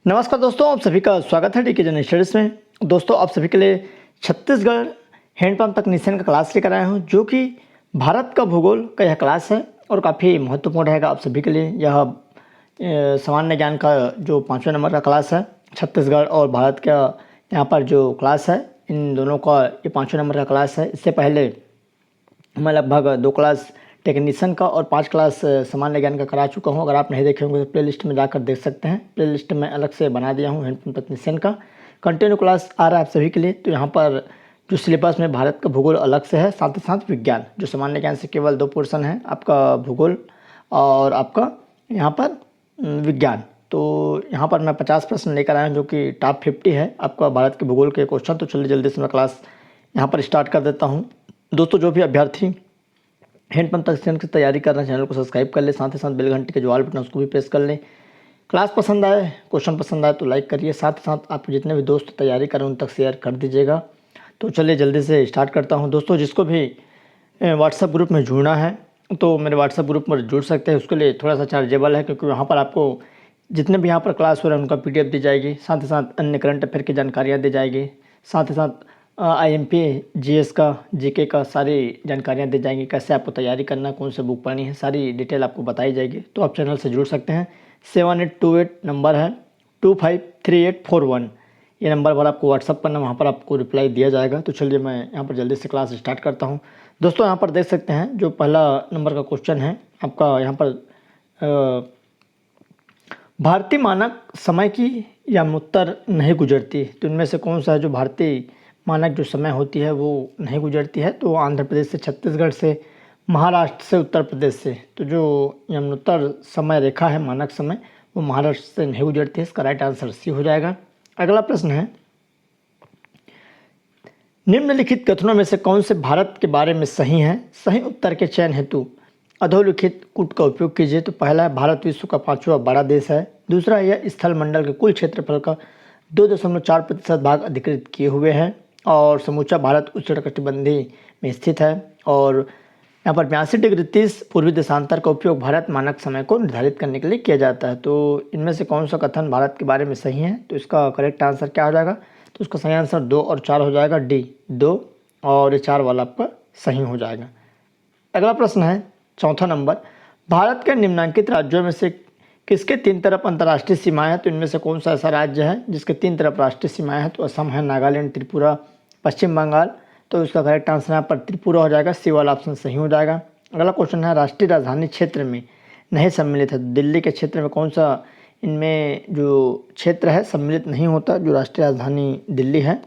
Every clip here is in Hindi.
नमस्कार दोस्तों, आप सभी का स्वागत है डीके जन स्टडीज में। दोस्तों, आप सभी के लिए छत्तीसगढ़ हैंडपंप तकनीशियन का क्लास लेकर आया हूं, जो कि भारत का भूगोल का यह क्लास है और काफ़ी महत्वपूर्ण रहेगा आप सभी के लिए। यह सामान्य ज्ञान का जो 5वें नंबर का क्लास है, छत्तीसगढ़ और भारत का यहाँ पर जो क्लास है, इन दोनों का ये 5वें नंबर का क्लास है। इससे पहले मैं लगभग 2 क्लास टेक्नीशियन का और 5 क्लास सामान्य ज्ञान का करा चुका हूं। अगर आप नहीं देखे होंगे तो प्लेलिस्ट में जाकर देख सकते हैं। प्लेलिस्ट में अलग से बना दिया हूं हैंडपंप टेक्नीशियन का। कंटिन्यू क्लास आ रहा है आप सभी के लिए। तो यहाँ पर जो सिलेबस में भारत का भूगोल अलग से है, साथ ही साथ विज्ञान, जो सामान्य ज्ञान से केवल 2 पोर्शन है, आपका भूगोल और आपका यहाँ पर विज्ञान। तो यहाँ पर मैं 50 प्रश्न लेकर आया हूँ, जो कि टॉप 50 है आपका भारत के भूगोल के क्वेश्चन। तो चलिए जल्दी से मैं क्लास यहाँ पर स्टार्ट कर देता हूँ। दोस्तों, जो भी अभ्यर्थी हैंडपंप तकनीशियन की तैयारी कर रहे हैं, चैनल को सब्सक्राइब कर ले, साथ ही साथ बेल घंटे के जो ऑल बटन उसको भी प्रेस कर लें। क्लास पसंद आए, क्वेश्चन पसंद आए तो लाइक करिए, साथ ही साथ आप जितने भी दोस्त तैयारी करें उन तक शेयर कर दीजिएगा। तो चलिए जल्दी से स्टार्ट करता हूं। दोस्तों, जिसको भी व्हाट्सएप ग्रुप में जुड़ना है तो मेरे व्हाट्सएप ग्रुप में जुड़ सकते हैं। उसके लिए थोड़ा सा चार्जेबल है, क्योंकि वहाँ पर आपको जितने भी यहाँ पर क्लास हो रहे हैं उनका PDF दी जाएगी, साथ ही साथ अन्य करंट अफेयर की जानकारियाँ दी जाएगी, साथ ही साथ IMP GS का GK का सारी जानकारियाँ दी जाएंगी। कैसे आपको तैयारी करना है, कौन से बुक पढ़नी है, सारी डिटेल आपको बताई जाएगी। तो आप चैनल से जुड़ सकते हैं। 7828 नंबर है 253841, ये नंबर पर आपको व्हाट्सअप करना, वहाँ पर आपको रिप्लाई दिया जाएगा। तो चलिए मैं यहाँ पर जल्दी से क्लास स्टार्ट करता हूँ। दोस्तों, यहाँ पर देख सकते हैं जो पहला नंबर का क्वेश्चन है आपका, यहाँ पर भारतीय मानक समय की यामुत्तर नहीं गुजरती, तो इनमें से कौन सा है जो भारतीय मानक जो समय होती है वो नहीं गुजरती है? तो आंध्र प्रदेश से, छत्तीसगढ़ से, महाराष्ट्र से, उत्तर प्रदेश से। तो जो यमुनोत्तर समय रेखा है, मानक समय, वो महाराष्ट्र से नहीं गुजरती है। इसका राइट आंसर सी हो जाएगा। अगला प्रश्न है, निम्नलिखित कथनों में से कौन से भारत के बारे में सही है? सही उत्तर के चयन हेतु अधोलिखित कूट का उपयोग कीजिए। तो पहला है, भारत विश्व का 5वां बड़ा देश है। दूसरा है, यह स्थल मंडल के कुल क्षेत्रफल का 2.4% भाग अधिकृत किए हुए हैं और समूचा भारत उष्णकटिबंधीय में स्थित है। और यहाँ पर 82 डिग्री 30 पूर्वी देशांतर का उपयोग भारत मानक समय को निर्धारित करने के लिए किया जाता है। तो इनमें से कौन सा कथन भारत के बारे में सही है? तो इसका करेक्ट आंसर क्या हो जाएगा? तो उसका सही आंसर 2 और 4 हो जाएगा, डी 2 और ये 4 वाला आपका सही हो जाएगा। अगला प्रश्न है, चौथा नंबर, भारत के निम्नांकित राज्यों में से किसके 3 तरफ अंतर्राष्ट्रीय सीमाएं हैं? तो इनमें से कौन सा ऐसा राज्य है जिसके 3 तरफ राष्ट्रीय सीमाएं हैं? तो असम है, नागालैंड, त्रिपुरा, पश्चिम बंगाल। तो इसका करेक्ट आंसर यहाँ पर त्रिपुरा हो जाएगा, सी वाला ऑप्शन सही हो जाएगा। अगला क्वेश्चन है, राष्ट्रीय राजधानी क्षेत्र में नहीं सम्मिलित है। दिल्ली के क्षेत्र में कौन सा इनमें जो क्षेत्र है सम्मिलित नहीं होता, जो राष्ट्रीय राजधानी दिल्ली है?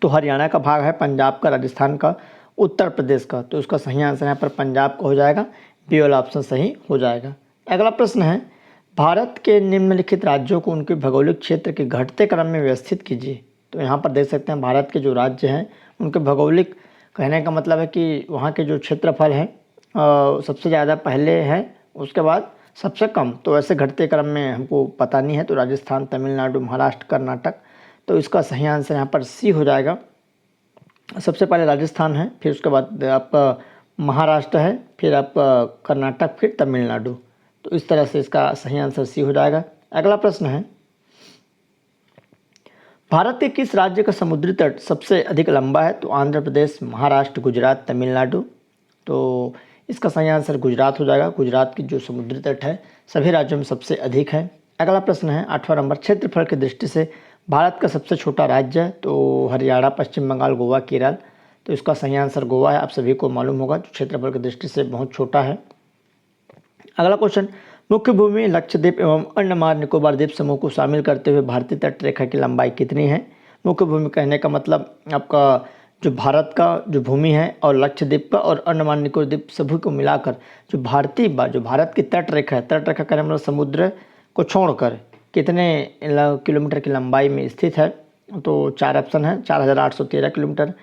तो हरियाणा का भाग है, पंजाब का, राजस्थान का, उत्तर प्रदेश का। तो उसका सही आंसर यहाँ पर पंजाब का हो जाएगा, बी वाला ऑप्शन सही हो जाएगा। अगला प्रश्न है, भारत के निम्नलिखित राज्यों को उनके भौगोलिक क्षेत्र के घटते क्रम में व्यवस्थित कीजिए। तो यहाँ पर देख सकते हैं भारत के जो राज्य हैं उनके भौगोलिक, कहने का मतलब है कि वहाँ के जो क्षेत्रफल हैं सबसे ज़्यादा पहले है, उसके बाद सबसे कम। तो ऐसे घटते क्रम में हमको पता नहीं है। तो राजस्थान, तमिलनाडु, महाराष्ट्र, कर्नाटक। तो इसका सही आंसर यहाँ पर सी हो जाएगा। सबसे पहले राजस्थान है, फिर उसके बाद आपका महाराष्ट्र है, फिर आपका कर्नाटक, फिर तमिलनाडु। तो इस तरह से इसका सही आंसर सी हो जाएगा। अगला प्रश्न है, भारत के किस राज्य का समुद्री तट सबसे अधिक लंबा है? तो आंध्र प्रदेश, महाराष्ट्र, गुजरात, तमिलनाडु। तो इसका सही आंसर गुजरात हो जाएगा। गुजरात की जो समुद्री तट है सभी राज्यों में सबसे अधिक है। अगला प्रश्न है, 8वां नंबर, क्षेत्रफल की दृष्टि से भारत का सबसे छोटा राज्य है? तो हरियाणा, पश्चिम बंगाल, गोवा, केरल। तो इसका सही आंसर गोवा है। आप सभी को मालूम होगा, जो क्षेत्रफल की दृष्टि से बहुत छोटा है। अगला क्वेश्चन, मुख्य भूमि, लक्षद्वीप एवं अंडमान निकोबार द्वीप समूह को शामिल करते हुए भारतीय तट रेखा की लंबाई कितनी है? मुख्य भूमि कहने का मतलब आपका जो भारत का जो भूमि है और लक्षद्वीप का और अंडमान निकोबार द्वीप सभी को मिलाकर जो भारत की तट रेखा है, तट रेखा कहने मतलब समुद्र को छोड़कर कितने किलोमीटर की लंबाई में स्थित है? तो 4 ऑप्शन है, 4813 किलोमीटर,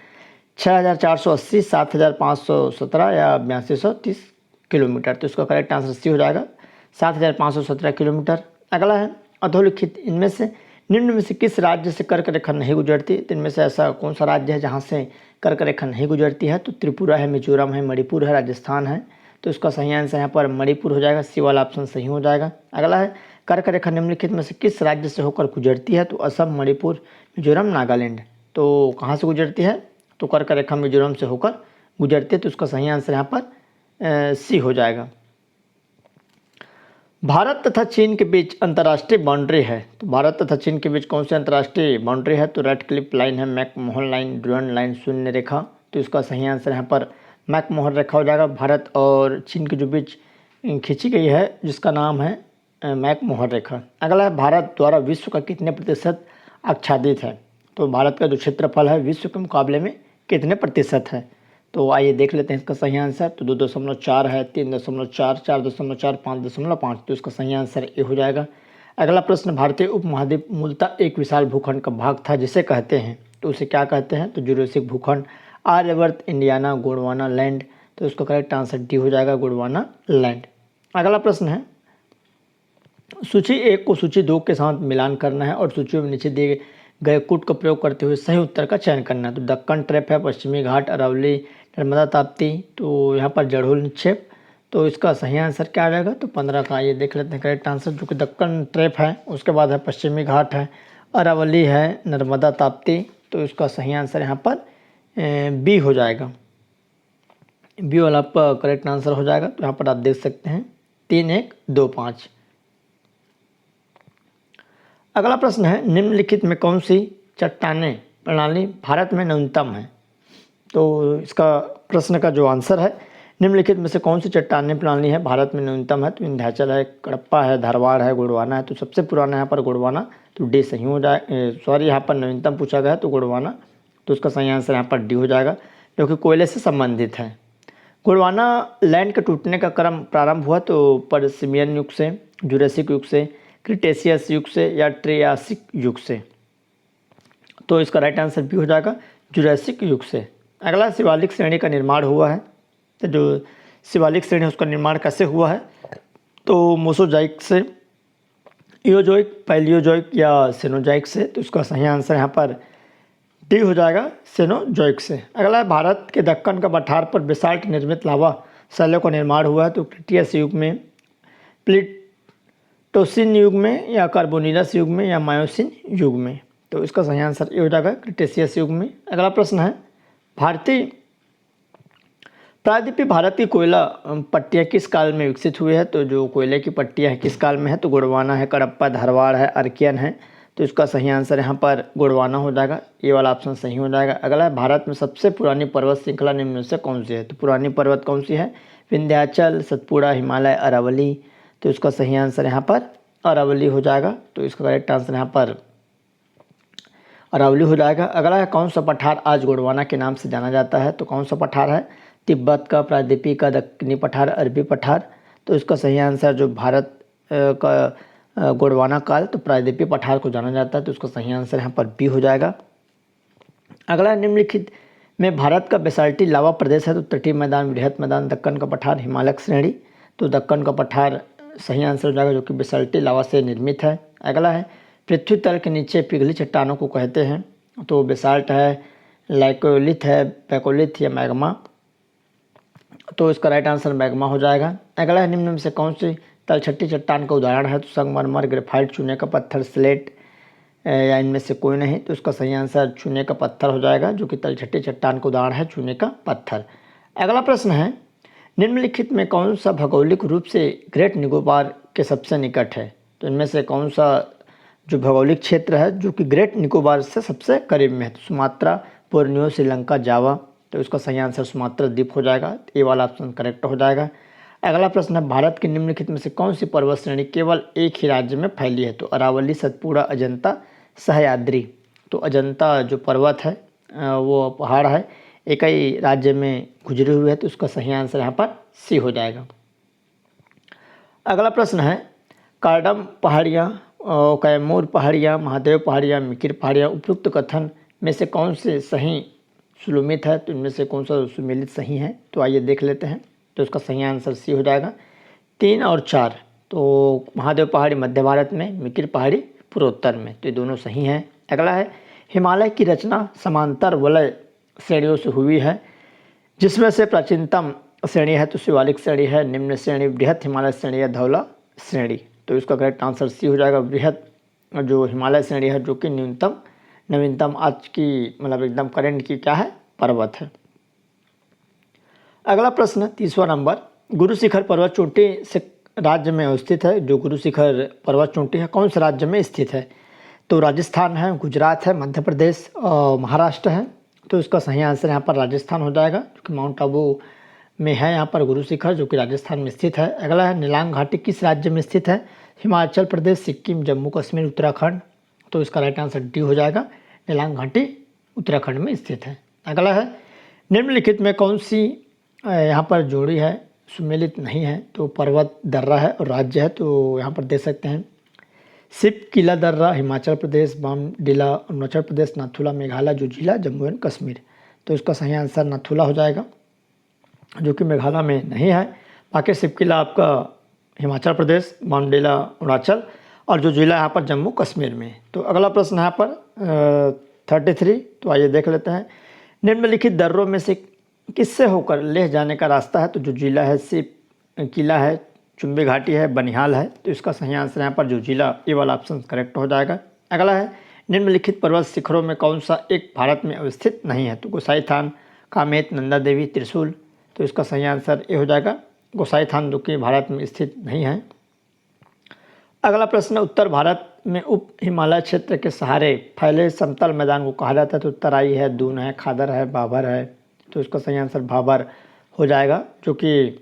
6480, 7517 या 8230 किलोमीटर। तो इसका करेक्ट आंसर सी हो जाएगा, 7517 किलोमीटर। अगला है, अधोलिखित इनमें से निम्न में से किस राज्य से कर्क रेखा नहीं गुजरती? तो इनमें से ऐसा कौन सा राज्य है जहाँ से कर्क रेखा नहीं गुजरती है? तो त्रिपुरा है, मिजोरम है, मणिपुर है, राजस्थान है। तो इसका सही आंसर यहाँ पर मणिपुर हो जाएगा। सी वाला ऑप्शन सही हो जाएगा। अगला है कर्क रेखा निम्नलिखित में से किस राज्य से होकर गुजरती है? तो असम, मणिपुर, मिजोरम, नागालैंड। तो कहाँ से गुजरती है? तो कर्क रेखा मिजोरम से होकर गुजरती है। तो इसका सही आंसर यहाँ पर सी हो जाएगा। भारत तथा चीन के बीच अंतर्राष्ट्रीय बाउंड्री है। तो भारत तथा चीन के बीच कौन सी अंतर्राष्ट्रीय बाउंड्री है? तो रेडक्लिफ लाइन है, मैकमोहन लाइन, डुरंड लाइन, शून्य रेखा। तो इसका सही आंसर यहाँ पर मैकमोहन रेखा हो जाएगा। भारत और चीन के जो बीच खींची गई है जिसका नाम है मैकमोहन रेखा। अगला है भारत द्वारा विश्व का कितने प्रतिशत आच्छादित है? तो भारत का जो क्षेत्रफल है विश्व के मुकाबले में कितने प्रतिशत है? तो आइए देख लेते हैं इसका सही आंसर। तो 2.4 है, 3.4, 4.4, 5.5। तो इसका सही आंसर ए हो जाएगा। अगला प्रश्न, भारतीय उपमहाद्वीप मूलतः एक विशाल भूखंड का भाग था जिसे कहते हैं? तो उसे क्या कहते हैं? तो जुरासिक भूखंड, आर्यवर्त, इंडियाना, गोंडवाना लैंड। तो इसका करेक्ट आंसर डी हो जाएगा, गोंडवाना लैंड। अगला प्रश्न है, सूची 1 को सूची 2 के साथ मिलान करना है और सूचियों में नीचे दिए गए कूट का प्रयोग करते हुए सही उत्तर का चयन करना है। तो दक्कन ट्रैप है, पश्चिमी घाट, अरावली, नर्मदा ताप्ती। तो यहाँ पर जड़ोल निक्षेप। तो इसका सही आंसर क्या आ जाएगा? तो 15 का ये देख लेते हैं करेक्ट आंसर, जो कि दक्कन ट्रैप है। उसके बाद है पश्चिमी घाट है, अरावली है, नर्मदा ताप्ती। तो इसका सही आंसर यहाँ पर बी हो जाएगा। बी वाला आपका करेक्ट आंसर हो जाएगा। तो यहाँ पर आप देख सकते हैं 3, 1, 2, 5। अगला प्रश्न है, निम्नलिखित में कौन सी चट्टानें प्रणाली भारत में न्यूनतम है? तो इसका प्रश्न का जो आंसर है, निम्नलिखित में से कौन सी चट्टानें प्रणाली है भारत में न्यूनतम है? तो विंध्याचल है, कडप्पा है, धारवाड़ है, गोंडवाना है। तो सबसे पुराना यहाँ पर गोंडवाना। तो डी सही हो जाए, सॉरी यहाँ पर नवीनतम पूछा गया है तो गोंडवाना। तो उसका सही आंसर यहाँ पर डी हो जाएगा, जो कि कोयले से संबंधित है। गोंडवाना लैंड के टूटने का क्रम प्रारंभ हुआ तो पर्सिमियन युग से, जुरासिक युग से, क्रिटेशियस युग से या ट्रियासिक युग से? तो इसका राइट आंसर भी हो जाएगा, जुरासिक युग से। अगला, शिवालिक श्रेणी का निर्माण हुआ है। तो जो शिवालिक श्रेणी उसका निर्माण कैसे हुआ है? तो मोसोजोइक से, इओजोइक, पैलियोजोइक या सेनोजोइक से? तो इसका सही आंसर यहाँ पर डी हो जाएगा, सेनोजोइक से। अगला है, भारत के दक्कन का पठार पर बेसाल्ट निर्मित लावा शैलों का निर्माण हुआ है। तो क्रिटियस युग में, प्लीटोसिन युग में या कार्बोनिलस युग में या मायोसिन युग में? तो इसका सही आंसर ये हो जाएगा, क्रिटेशियस युग में। अगला प्रश्न है, भारतीय प्रायद्वीपीय भारत की कोयला पट्टियाँ किस काल में विकसित हुई है? तो जो कोयले की पट्टियाँ हैं किस काल में है? तो गोंडवाना है, कडप्पा, धारवाड़ है, अर्कियन है। तो इसका सही आंसर यहाँ पर गोंडवाना हो जाएगा। ये वाला ऑप्शन सही हो जाएगा। अगला है, भारत में सबसे पुरानी पर्वत श्रृंखला निम्न में से कौन सी है? तो पुरानी पर्वत कौन सी है? विंध्याचल, सतपुड़ा, हिमालय, अरावली। तो इसका सही आंसर यहाँ पर अरावली हो जाएगा। तो इसका करेक्ट आंसर यहाँ पर अरावली हो जाएगा। अगला है, कौन सा पठार आज गोंडवाना के नाम से जाना जाता है? तो कौन सा पठार है? तिब्बत का, प्रायद्वीपीय का, दक्षिणी पठार, अरबी पठार? तो इसका सही आंसर जो भारत का गोंडवाना काल, तो प्रायद्वीपीय पठार को जाना जाता है। तो उसका सही आंसर यहाँ पर बी हो जाएगा। अगला, निम्नलिखित में भारत का बेसाल्टी लावा प्रदेश है। तो तटीय मैदान, वृहत मैदान, दक्कन का पठार, हिमालय श्रेणी। तो दक्कन का पठार सही आंसर हो जाएगा, जो कि बेसाल्टी लावा से निर्मित है। अगला है, पृथ्वी तल के नीचे पिघली चट्टानों को कहते हैं? तो बेसाल्ट है, लाइकोलिथ है, पैकोलिथ या मैग्मा? तो इसका राइट आंसर मैग्मा हो जाएगा। अगला है, निम्न में से कौन सी तलछटी चट्टान का उदाहरण है? तो संगमरमर, ग्रेफाइट, चूने का पत्थर, स्लेट या इनमें से कोई नहीं? तो इसका सही आंसर चूने का पत्थर हो जाएगा, जो कि तलछटी चट्टान का उदाहरण है चूने का पत्थर। अगला प्रश्न है, निम्नलिखित में कौन सा भौगोलिक रूप से ग्रेट निकोबार के सबसे निकट है? तो इनमें से कौन सा जो भौगोलिक क्षेत्र है जो कि ग्रेट निकोबार से सबसे करीब में है? तो सुमात्रा, बोर्नियो, श्रीलंका, जावा? तो इसका सही आंसर सुमात्रा द्वीप हो जाएगा। ये वाला ऑप्शन करेक्ट हो जाएगा। अगला प्रश्न है, भारत के निम्नलिखित में से कौन सी पर्वत श्रेणी केवल एक ही राज्य में फैली है? तो अरावली, सतपुड़ा, अजंता, सह्याद्री? तो अजंता जो पर्वत है वो पहाड़ है, एक ही राज्य में गुजरे हुए है। तो उसका सही आंसर यहाँ पर सी हो जाएगा। अगला प्रश्न है, कार्डम पहाड़ियाँ, कैमूर पहाड़ियाँ, महादेव पहाड़ियाँ, मिकिर पहाड़ियाँ, उपयुक्त कथन में से कौन से सही सुमिलित है? तो इनमें से कौन सा सुमेलित सही है? तो आइए देख लेते हैं। तो इसका सही आंसर सी हो जाएगा, 3 और 4। तो महादेव पहाड़ी मध्य भारत में, मिकिर पहाड़ी पूर्वोत्तर में। तो ये दोनों सही हैं। अगला है, हिमालय की रचना समांतर वलय श्रेणियों से हुई है, जिसमें से प्राचीनतम श्रेणी है तो शिवालिक श्रेणी है, निम्न श्रेणी बृहत हिमालय श्रेणी है, धौला श्रेणी। तो इसका करेक्ट आंसर सी हो जाएगा। बृहत जो हिमालय श्रेणी है जो कि न्यूनतम नवीनतम आज की मतलब एकदम करंट की क्या है, पर्वत है। अगला प्रश्न 30वां नंबर, गुरु शिखर पर्वत चोटी से राज्य में अवस्थित है। जो गुरु शिखर पर्वत चोटी है कौन से राज्य में स्थित है? तो राजस्थान है, गुजरात है, मध्य प्रदेश और महाराष्ट्र है। तो इसका सही आंसर यहाँ पर राजस्थान हो जाएगा, जो कि माउंट आबू में है यहाँ पर गुरु शिखर, जो कि राजस्थान में स्थित है। अगला है नीलांग घाटी किस राज्य में स्थित है? हिमाचल प्रदेश, सिक्किम, जम्मू कश्मीर, उत्तराखंड। तो इसका राइट आंसर डी हो जाएगा, नीलांग घाटी उत्तराखंड में स्थित है। अगला है निम्नलिखित में कौन सी यहाँ पर जोड़ी है सुमेलित नहीं है? तो पर्वत दर्रा है और राज्य है, तो यहाँ पर दे सकते हैं सिप किला दर्रा हिमाचल प्रदेश, बामडिला अरुणाचल प्रदेश, नाथुला मेघालय, जोजिला जम्मू एंड कश्मीर। तो इसका सही आंसर नाथुला हो जाएगा, जो कि मेघालय में नहीं है। बाकी सिप किला आपका हिमाचल प्रदेश, बामडिला अरुणाचल और जोजिला यहाँ पर जम्मू कश्मीर में। तो अगला प्रश्न यहाँ पर 33, तो आइए देख लेते हैं। निम्नलिखित दर्रों में से किससे होकर लेह जाने का रास्ता है? तो जोजिला है, सिप किला है, चुम्बी घाटी है, बनिहाल है। तो इसका सही आंसर यहाँ पर जोजिला, ये वाला ऑप्शन करेक्ट हो जाएगा। अगला है निम्नलिखित पर्वत शिखरों में कौन सा एक भारत में अवस्थित नहीं है? तो गोसाईथान, कामेत, नंदा देवी, त्रिशूल। तो इसका सही आंसर ये हो जाएगा गोसाईथान, जो कि भारत में स्थित नहीं है। अगला प्रश्न, उत्तर भारत में उप हिमालय क्षेत्र के सहारे फैले समतल मैदान को कहा जाता है? तो तराई है, दून है, खादर है, भाबर है। तो इसका सही आंसर भाबर हो जाएगा, जो कि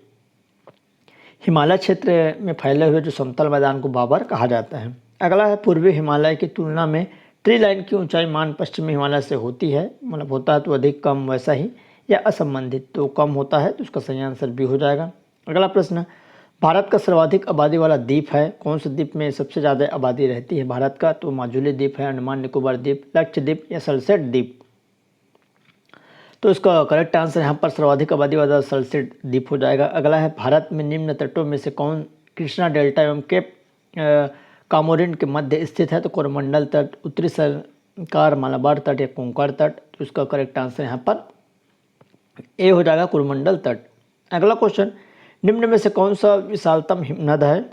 हिमालय क्षेत्र में फैले हुए जो समतल मैदान को भाबर कहा जाता है। अगला है पूर्वी हिमालय की तुलना में ट्री लाइन की ऊंचाई मान पश्चिमी हिमालय से होती है, मतलब होता है तो अधिक, कम, वैसा ही या असंबंधित? तो कम होता है, तो उसका सही आंसर बी हो जाएगा। अगला प्रश्न, भारत का सर्वाधिक आबादी वाला द्वीप है कौन से द्वीप में सबसे ज़्यादा आबादी रहती है भारत का? तो माजुली द्वीप है, अंडमान निकोबार द्वीप, लक्षद्वीप या सल्सेट द्वीप। तो इसका करेक्ट आंसर यहाँ पर सर्वाधिक आबादी वाला सल्सेट द्वीप हो जाएगा। अगला है भारत में निम्न तटों में से कौन कृष्णा डेल्टा एवं केप कामोरिन के मध्य स्थित है? तो कोरोमंडल तट, उत्तरी सरकार, मालाबार तट या कोंकण तट। तो इसका करेक्ट आंसर यहाँ पर ए हो जाएगा, कोरोमंडल तट। अगला क्वेश्चन, निम्न में से कौन सा विशालतम हिमनद है?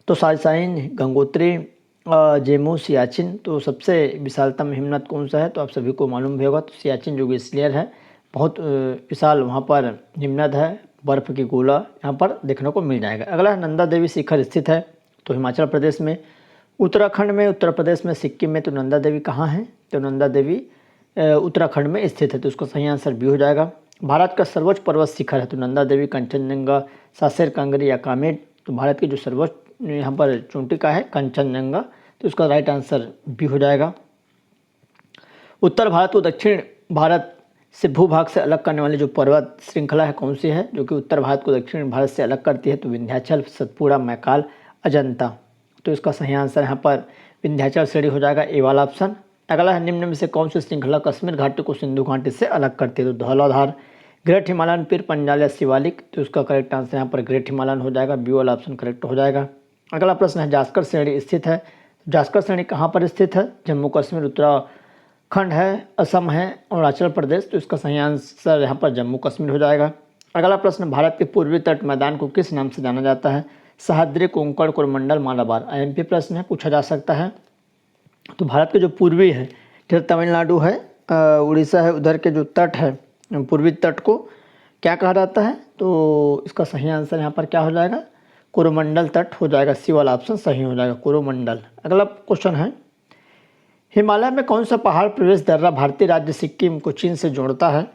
तो साइसाइन, गंगोत्री, जेमू, सियाचिन। तो सबसे विशालतम हिमनद कौन सा है? तो आप सभी को मालूम भी होगा, तो सियाचिन जो ग्लेशियर है, बहुत विशाल वहाँ पर हिमनद है, बर्फ़ की गोला यहाँ पर देखने को मिल जाएगा। अगला है नंदा देवी शिखर स्थित है? तो हिमाचल प्रदेश में, उत्तराखंड में, उत्तर प्रदेश में, सिक्किम में। तो नंदा देवी कहाँ है? तो नंदा देवी उत्तराखंड में स्थित है, तो उसका सही आंसर बी हो जाएगा। भारत का सर्वोच्च पर्वत शिखर है? तो नंदा देवी, कंचनजंगा, सासेर कांगरी या कामेट। तो भारत की जो सर्वोच्च यहाँ पर चोटी का है कंचनजंगा, तो उसका राइट आंसर बी हो जाएगा। उत्तर भारत को दक्षिण भारत से भूभाग से अलग करने वाली जो पर्वत श्रृंखला है कौन सी है? जो कि उत्तर भारत को दक्षिण भारत से अलग करती है? तो विंध्याचल, सतपुड़ा, मैकाल, अजंता। तो इसका सही आंसर यहाँ पर विंध्याचल श्रेणी हो जाएगा, ए वाला ऑप्शन। अगला है निम्न में से कौन सी श्रृंखला कश्मीर घाटी को सिंधु घाटी से अलग करती है? तो धौलाधार, ग्रेट हिमालयन, पीर पंजाल या शिवालिक। तो इसका करेक्ट आंसर यहाँ पर ग्रेट हिमालयन हो जाएगा, बी वाला ऑप्शन करेक्ट हो जाएगा। अगला प्रश्न है जास्कर श्रेणी स्थित है? जास्कर श्रेणी कहाँ पर स्थित है? जम्मू कश्मीर, उत्तराखंड है, असम है, अरुणाचल प्रदेश। तो इसका सही आंसर यहाँ पर जम्मू कश्मीर हो जाएगा। अगला प्रश्न, भारत के पूर्वी तट मैदान को किस नाम से जाना जाता है? सह्याद्री, कोंकण, कोरोमंडल, मालाबार। आईएमपी प्रश्न है, पूछा जा सकता है। तो भारत के जो पूर्वी है, जैसे तमिलनाडु है, उड़ीसा है, उधर के जो तट है, पूर्वी तट को क्या कहा जाता है? तो इसका सही आंसर यहाँ पर क्या हो जाएगा? कोरोमंडल तट हो जाएगा, सी वाला ऑप्शन सही हो जाएगा, कोरोमंडल। अगला क्वेश्चन है, हिमालय में कौन सा पहाड़ प्रवेश दर्रा भारतीय राज्य सिक्किम को चीन से जोड़ता है?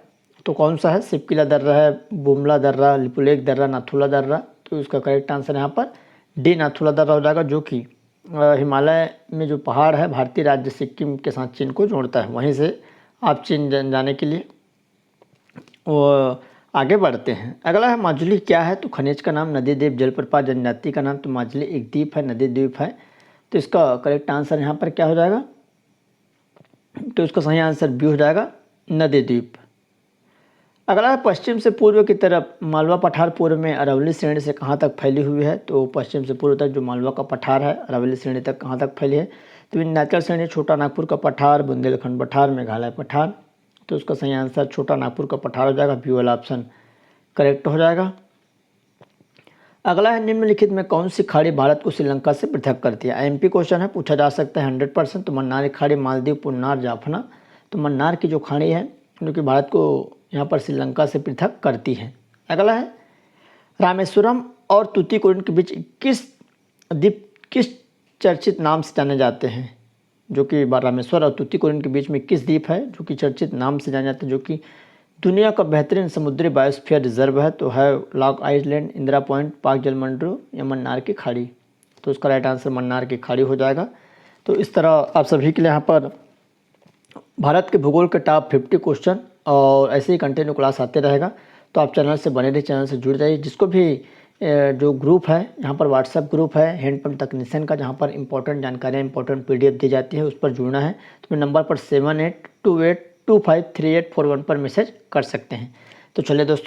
तो कौन सा है? सिपकिला दर्रा है, बुमला दर्रा, लिपुलेख दर्रा, नाथुला दर्रा। तो इसका करेक्ट आंसर यहाँ पर डी नाथुला दर्रा हो जाएगा, जो कि हिमालय में जो पहाड़ है भारतीय राज्य सिक्किम के साथ चीन को जोड़ता है। वहीं से आप चीन जाने के लिए वो आगे बढ़ते हैं। अगला है माजुली क्या है? तो खनिज का नाम, नदी द्वीप, जलप्रपात, जनजाति का नाम। तो माजुली एक द्वीप है, नदी द्वीप है। तो इसका करेक्ट आंसर यहाँ पर क्या हो जाएगा? तो इसका सही आंसर बी हो जाएगा, नदी द्वीप। अगला है पश्चिम से पूर्व की तरफ मालवा पठार पूर्व में अरावली श्रेणी से कहाँ तक फैली हुई है? तो पश्चिम से पूर्व तक जो मालवा का पठार है अरावली श्रेणी तक कहाँ तक फैली है? तो विंध्याचल श्रेणी, छोटा नागपुर का पठार, बुंदेलखंड पठार, मेघालय पठार। तो उसका सही आंसर छोटा नागपुर का पठार हो जाएगा, बी वाला ऑप्शन करेक्ट हो जाएगा। अगला है निम्नलिखित में कौन सी खाड़ी भारत को श्रीलंका से पृथक करती है। आईएमपी क्वेश्चन है, पूछा जा सकता है 100%। तो मन्नार की खाड़ी, मालदीव, पुन्नार, जाफना। तो मन्नार की जो खाड़ी है जो कि भारत को यहाँ पर श्रीलंका से पृथक करती है। अगला है रामेश्वरम और तूतीकोरिन के बीच किस द्वीप किस चर्चित नाम से जाने जाते हैं। जो कि रामेश्वर और तूतीकोरिन के बीच में किस द्वीप है जो कि चर्चित नाम से जाने जाते हैं, जो कि दुनिया का बेहतरीन समुद्री बायोस्फीयर रिजर्व है। तो है लॉक आइलैंड, इंदिरा पॉइंट, पाक जलमंडल या मन्नार की खाड़ी। तो उसका राइट आंसर मन्नार की खाड़ी हो जाएगा। तो इस तरह आप सभी के लिए यहाँ पर भारत के भूगोल के टॉप 50 क्वेश्चन और ऐसे ही कंटिन्यू क्लास आते रहेगा। तो आप चैनल से बने रहिए, चैनल से जुड़ जाइए। जिसको भी जो ग्रुप है यहाँ पर व्हाट्सएप ग्रुप है हैंडपम्प तकनीशियन का, जहाँ पर इंपॉर्टेंट जानकारियाँ, इंपॉर्टेंट PDF दी जाती है, उस पर जुड़ना है तो मेरे नंबर पर 7828253841 पर मैसेज कर सकते हैं। तो चलिए दोस्तों